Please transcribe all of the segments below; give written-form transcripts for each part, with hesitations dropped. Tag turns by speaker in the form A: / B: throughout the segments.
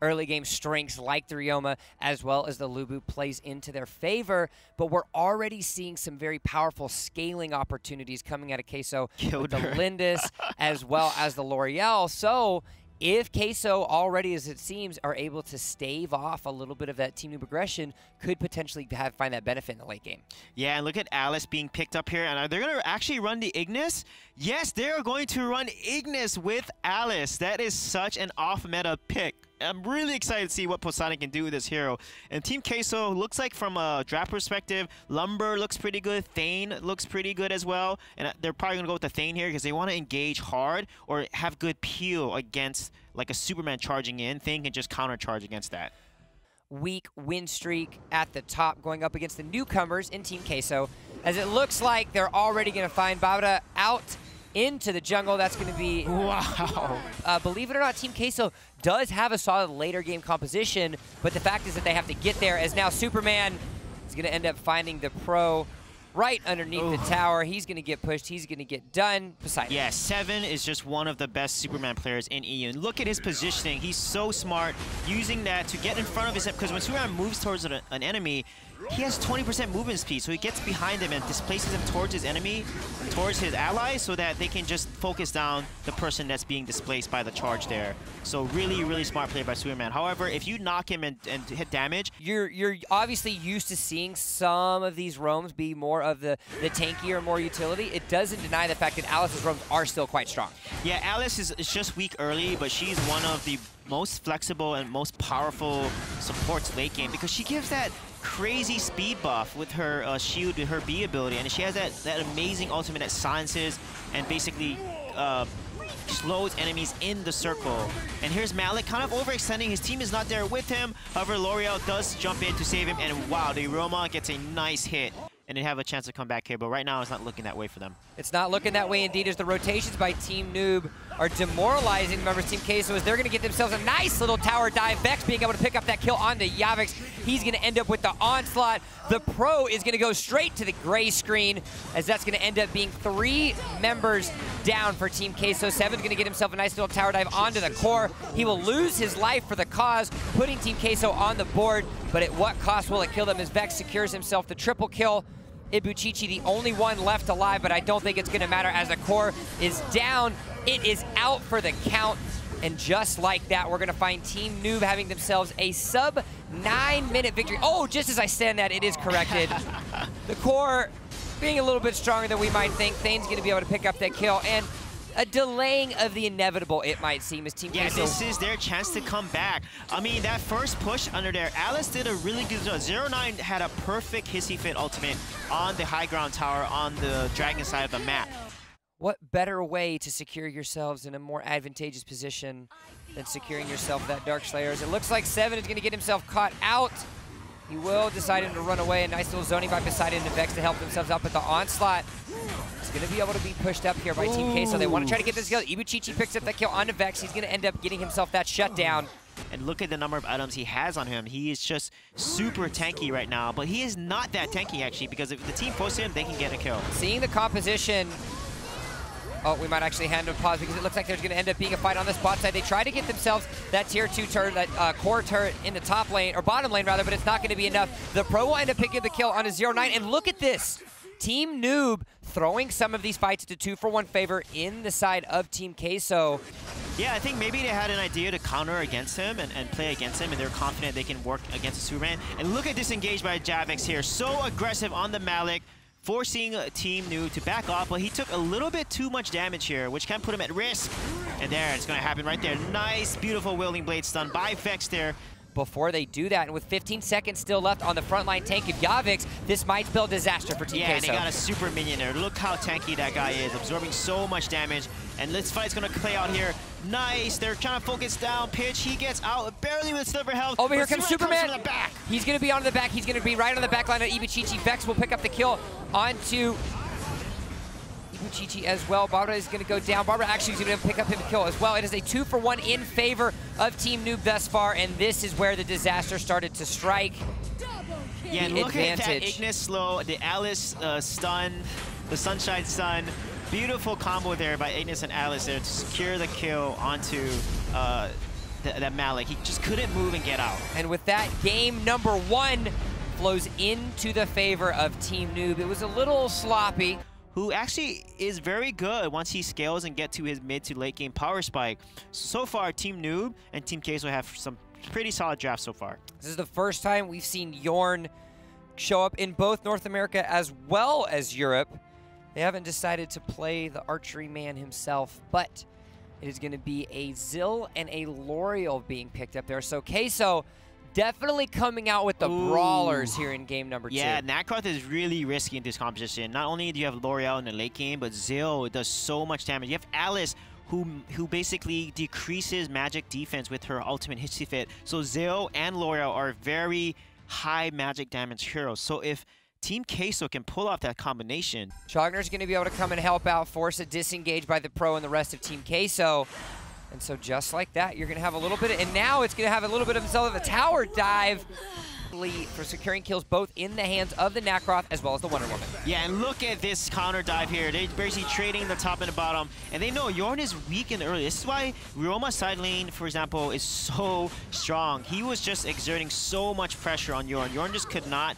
A: early game strengths like the Ryoma as well as the Lubu plays into their favor, but we're already seeing some very powerful scaling opportunities coming out of Queso with the Lindis as well as the L'Oreal. So if Queso already, as it seems, are able to stave off a little bit of that Team Noob aggression, could potentially find that benefit in the late game.
B: Yeah, and look at Alice being picked up here. And are they going to actually run the Ignis? Yes, they're going to run Ignis with Alice. That is such an off-meta pick. I'm really excited to see what Poseidon can do with this hero. And Team Queso looks like, from a draft perspective, Lumber looks pretty good. Thane looks pretty good as well. And they're probably going to go with the Thane here because they want to engage hard or have good peel against like a Superman charging in. Thane can just counter-charge against that.
A: Weak win streak at the top going up against the newcomers in Team Queso, as it looks like they're already going to find Babra out into the jungle. That's going to be...
B: Wow.
A: Believe it or not, Team Queso does have a solid later game composition, but the fact is that they have to get there, as now Superman is going to end up finding the pro right underneath the tower. He's going to get pushed. He's going to get done. Poseidon.
B: Yeah, Seven is just one of the best Superman players in EU. And look at his positioning. He's so smart, using that to get in front of his... Because when Superman moves towards an enemy, he has 20% movement speed, so he gets behind him and displaces him towards his enemy, towards his allies, so that they can just focus down the person that's being displaced by the charge there. So really, really smart play by Superman. However, if you knock him and hit damage...
A: You're obviously used to seeing some of these roams be more of the tankier, more utility. It doesn't deny the fact that Alice's roams are still quite strong.
B: Yeah, Alice is just weak early, but she's one of the most flexible and most powerful supports late game because she gives that crazy speed buff with her shield, with her B ability, and she has that amazing ultimate that silences and basically slows enemies in the circle. And here's Malik kind of overextending. His team is not there with him. However, L'Oreal does jump in to save him, and wow, the Roma gets a nice hit. And they have a chance to come back here, but right now it's not looking that way for them.
A: It's not looking that way indeed, as the rotations by Team Noob are demoralizing the members of Team Queso, as they're going to get themselves a nice little tower dive. Vex being able to pick up that kill onto Yavix. He's going to end up with the onslaught. The pro is going to go straight to the gray screen, as that's going to end up being 3 members down for Team Queso. Seven's going to get himself a nice little tower dive onto the core. He will lose his life for the cause, putting Team Queso on the board, but at what cost will it kill them, as Vex secures himself the triple kill. Ibuchichi, the only one left alive, but I don't think it's going to matter, as the core is down. It is out for the count, and just like that, we're going to find Team Noob having themselves a sub 9-minute victory. Oh, just as I said that, it is corrected. The core being a little bit stronger than we might think. Thane's going to be able to pick up that kill, and a delaying of the inevitable, it might seem, as Team Queso.
B: This is their chance to come back. I mean, that first push under there, Alice did a really good job. 0-9 had a perfect hissy fit ultimate on the high ground tower on the dragon side of the map.
A: What better way to secure yourselves in a more advantageous position than securing yourself that Dark Slayer? As it looks like Seven is going to get himself caught out. He will decide to run away. A nice little zoning by Poseidon and Vex to help themselves up with the onslaught. He's going to be able to be pushed up here by Team Queso. They want to try to get this kill. Ibuchichi picks up that kill onto Vex. He's going to end up getting himself that shutdown.
B: And look at the number of items he has on him. He is just super tanky right now, but he is not that tanky actually, because if the team posts him, they can get a kill.
A: Seeing the composition... Oh, we might actually hand him a pause, because it looks like there's going to end up being a fight on the spot side. They try to get themselves that tier 2 turret, that core turret in the top lane, or bottom lane rather, but it's not going to be enough. The pro will end up picking the kill on a 0-9, and look at this. Team Noob throwing some of these fights to 2-for-1 favor in the side of Team Queso.
B: Yeah, I think maybe they had an idea to counter against him and play against him, and they're confident they can work against the Superman. And look at this engage by Javix here. So aggressive on the Malik, forcing Team Noob to back off, but he took a little bit too much damage here, which can put him at risk. And there, it's going to happen right there. Nice, beautiful Wielding Blade stun by Vex there.
A: Before they do that, and with 15 seconds still left on the frontline tank of Yavix, this might spell disaster for Team Queso.
B: Yeah, and they got a super minion there. Look how tanky that guy is, absorbing so much damage. And this fight's gonna play out here. Nice, they're trying to focus down. Pitch, he gets out barely with silver health.
A: Over here comes Superman.
B: Comes from the back.
A: He's gonna be on the back. He's gonna be right on the back line of Ibuchichi. Vex will pick up the kill onto Ibuchichi as well. Barbara is going to go down. Barbara actually is going to pick up him a kill as well. It is a 2-for-1 in favor of Team Noob thus far, and this is where the disaster started to strike.
B: Yeah, and look at that Ignis slow, the Alice stun, the Sunshine stun. Beautiful combo there by Ignis and Alice there to secure the kill onto that Malik. He just couldn't move and get out.
A: And with that, game number 1 flows into the favor of Team Noob. It was a little sloppy.
B: Who actually is very good once he scales and get to his mid to late game power spike. So far, Team Noob and Team Queso have some pretty solid drafts so far.
A: This is the first time we've seen Yorn show up in both North America as well as Europe. They haven't decided to play the archery man himself, but it is going to be a Zill and a L'Oreal being picked up there. So Queso definitely coming out with the brawlers here in game number 2.
B: Yeah, Nacroth is really risky in this competition. Not only do you have L'Oreal in the late game, but Zill does so much damage. You have Alice, who basically decreases magic defense with her ultimate Hitsy Fit. So Zill and L'Oreal are very high magic damage heroes. So if Team Queso can pull off that combination,
A: Chogner's going to be able to come and help out, force a disengage by the Pro and the rest of Team Queso. And so just like that, you're going to have a little bit of, and now it's going to have a little bit of himself of a tower dive for securing kills both in the hands of the Nacroth as well as the Wonder Woman.
B: Yeah, and look at this counter dive here. They're basically trading the top and the bottom, and they know Yorn is weak in the early. This is why Ryoma side lane, for example, is so strong. He was just exerting so much pressure on Yorn. Yorn just could not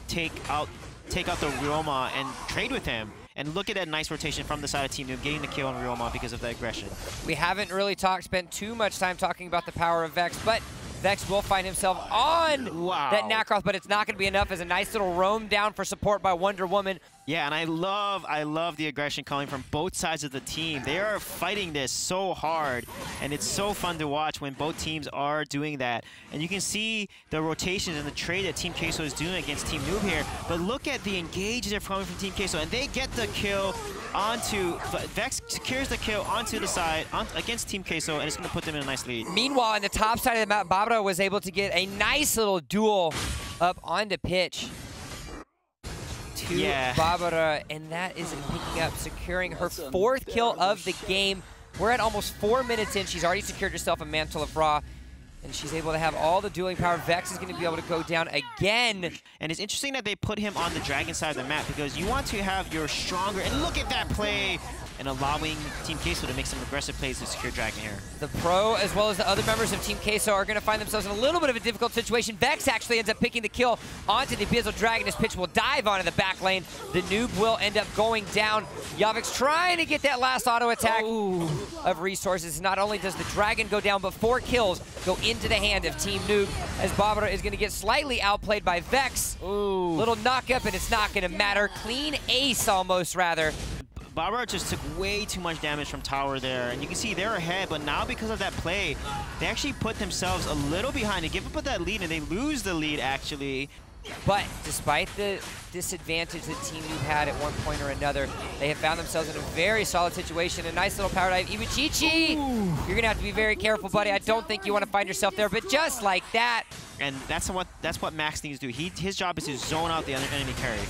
B: take out the Ryoma and trade with him. And look at that nice rotation from the side of Team Noob, getting the kill on Ryoma because of that aggression.
A: We haven't really spent too much time talking about the power of Vex, but Vex will find himself on that Nacroth, but it's not going to be enough as a nice little roam down for support by Wonder Woman.
B: Yeah, and I love the aggression coming from both sides of the team. They are fighting this so hard, and it's so fun to watch when both teams are doing that. And you can see the rotations and the trade that Team Queso is doing against Team Noob here. But look at the engage they're coming from Team Queso, and they get the kill onto, Vex secures the kill onto the side against Team Queso, and it's going to put them in a nice lead.
A: Meanwhile, on the top side of the map, Barbara was able to get a nice little duel up onto pitch to Barbara, and that is picking up, securing her 4th kill of the game. We're at almost 4 minutes in. She's already secured herself a Mantle of Ra, and she's able to have all the dueling power. Vex is going to be able to go down again.
B: And it's interesting that they put him on the dragon side of the map because you want to have your stronger, and look at that play, and allowing Team Queso to make some aggressive plays to secure dragon here.
A: The Pro, as well as the other members of Team Queso, are going to find themselves in a little bit of a difficult situation. Vex actually ends up picking the kill onto the Abyssal Dragon. His pitch will dive onto the back lane. The Noob will end up going down. Yavix trying to get that last auto attack of resources. Not only does the Dragon go down, but 4 kills go into the hand of Team Noob, as Barbara is going to get slightly outplayed by Vex. Little knock up, and it's not going to matter. Clean ace almost, rather.
B: Barbara just took way too much damage from tower there, and you can see they're ahead, but now because of that play, they actually put themselves a little behind. They give up that lead, and they lose the lead, actually.
A: But despite the disadvantage that Team Noob had at one point or another, they have found themselves in a very solid situation. A nice little power dive. Ibuchichi, you're going to have to be very careful, buddy. I don't think you want to find yourself there, but just like that.
B: And that's what Max needs to do. His job is to zone out the enemy carry.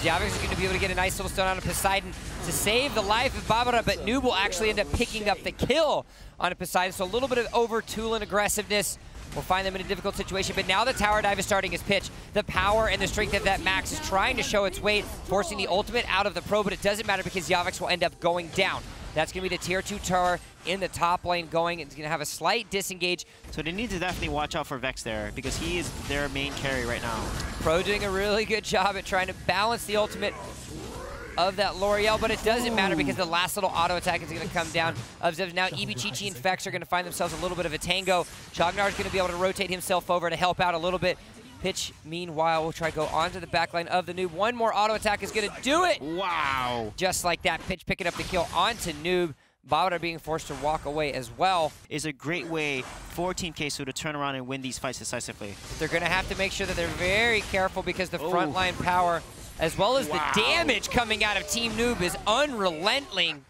A: Yavix is going to be able to get a nice little stun on a Poseidon to save the life of Barbara, but Noob will actually end up picking up the kill on a Poseidon. So a little bit of over-Tulin aggressiveness will find them in a difficult situation, but now the tower dive is starting his pitch. The power and the strength of that Max is trying to show its weight, forcing the ultimate out of the Pro, but it doesn't matter because Yavix will end up going down. That's going to be the tier 2 tower in the top lane going. It's going to have a slight disengage.
B: So they need to definitely watch out for Vex there because he is their main carry right now.
A: Pro doing a really good job at trying to balance the ultimate of that L'Oreal, but it doesn't matter because the last little auto attack is going to come down of Zev. Now Ibuchichi and Vex are going to find themselves a little bit of a tango. Chognar is going to be able to rotate himself over to help out a little bit. Pitch, meanwhile, will try to go onto the backline of the Noob. One more auto attack is going to do it.
B: Wow.
A: Just like that, Pitch picking up the kill onto Noob. Barbara being forced to walk away as well.
B: Is a great way for Team Queso to turn around and win these fights decisively.
A: They're going to have to make sure that they're very careful because the frontline power, as well as the damage coming out of Team Noob, is unrelenting.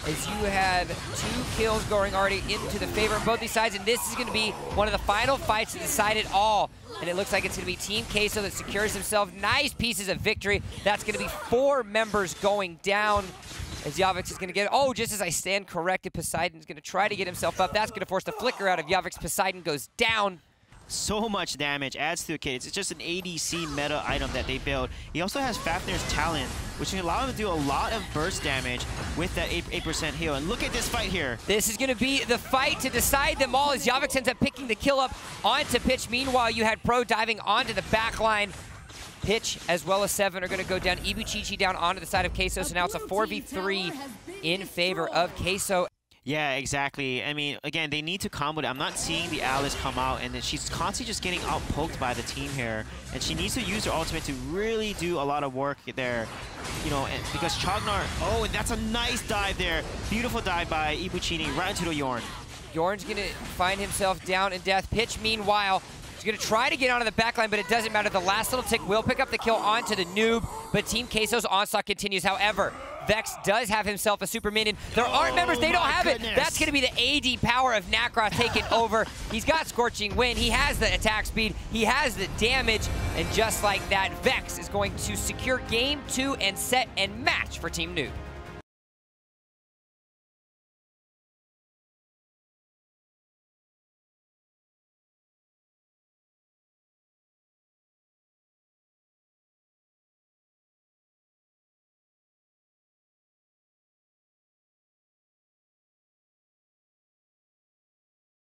A: As you have 2 kills going already into the favor of both these sides, and this is going to be one of the final fights to decide it all. And it looks like it's going to be Team Queso that secures himself nice pieces of victory. That's going to be 4 members going down. As Yavix is going to get, just as I stand corrected, Poseidon is going to try to get himself up. That's going to force the flicker out of Yavix. Poseidon goes down.
B: so much damage, adds to the kit. It's just an ADC meta item that they build. He also has Fafnir's Talent, which can allow him to do a lot of burst damage with that 8% heal. And look at this fight here.
A: This is going to be the fight to decide them all as Yavix ends up picking the kill up onto Pitch. Meanwhile, you had Pro diving onto the back line. Pitch as well as Seven are going to go down. Ibuchichi down onto the side of Queso, so now it's a 4v3 in favor of Queso.
B: Yeah, exactly. I mean, again, they need to combo it. I'm not seeing the Alice come out, and then she's constantly just getting out-poked by the team here. And she needs to use her ultimate to really do a lot of work there. You know, and because Chognar... Oh, and that's a nice dive there. Beautiful dive by Ibuchini right into the Yorn.
A: Yorn's going to find himself down in death. Pitch, meanwhile, he's going to try to get onto the backline, but it doesn't matter. The last little tick will pick up the kill onto the noob, but Team Queso's onslaught continues. However, Vex does have himself a super minion. There aren't members, they don't have it. That's going to be the AD power of Nacross taking over. He's got Scorching Wind, he has the attack speed, he has the damage, and just like that, Vex is going to secure game 2 and set and match for Team Noob.